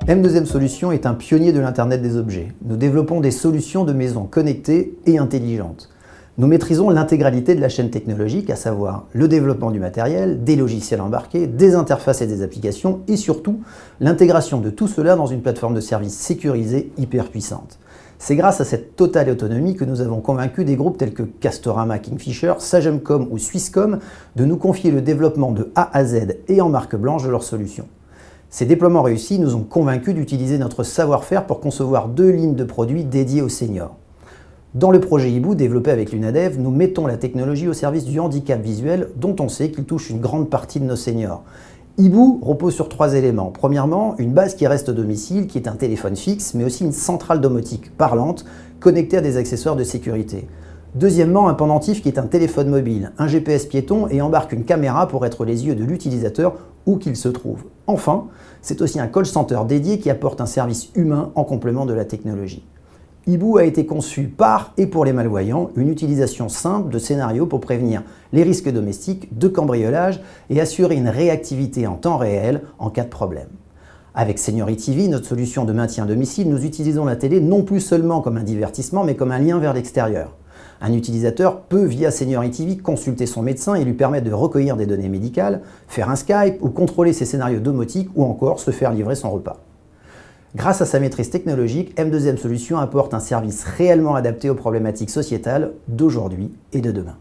M2M Solutions est un pionnier de l'Internet des objets. Nous développons des solutions de maisons connectées et intelligentes. Nous maîtrisons l'intégralité de la chaîne technologique, à savoir le développement du matériel, des logiciels embarqués, des interfaces et des applications, et surtout l'intégration de tout cela dans une plateforme de services sécurisée hyper puissante. C'est grâce à cette totale autonomie que nous avons convaincu des groupes tels que Castorama, Kingfisher, Sagemcom ou Swisscom de nous confier le développement de A à Z et en marque blanche de leurs solutions. Ces déploiements réussis nous ont convaincus d'utiliser notre savoir-faire pour concevoir 2 lignes de produits dédiées aux seniors. Dans le projet Hibou développé avec l'UNADEV, nous mettons la technologie au service du handicap visuel dont on sait qu'il touche une grande partie de nos seniors. Hibou repose sur 3 éléments. Premièrement, une base qui reste au domicile, qui est un téléphone fixe, mais aussi une centrale domotique parlante connectée à des accessoires de sécurité. Deuxièmement, un pendentif qui est un téléphone mobile, un GPS piéton et embarque une caméra pour être les yeux de l'utilisateur où qu'il se trouve. Enfin, c'est aussi un call center dédié qui apporte un service humain en complément de la technologie. Hibou a été conçu par et pour les malvoyants, une utilisation simple de scénarios pour prévenir les risques domestiques, de cambriolage et assurer une réactivité en temps réel en cas de problème. Avec Seniori TV, notre solution de maintien à domicile, nous utilisons la télé non plus seulement comme un divertissement, mais comme un lien vers l'extérieur. Un utilisateur peut, via Seniori TV, consulter son médecin et lui permettre de recueillir des données médicales, faire un Skype ou contrôler ses scénarios domotiques ou encore se faire livrer son repas. Grâce à sa maîtrise technologique, M2M Solutions apporte un service réellement adapté aux problématiques sociétales d'aujourd'hui et de demain.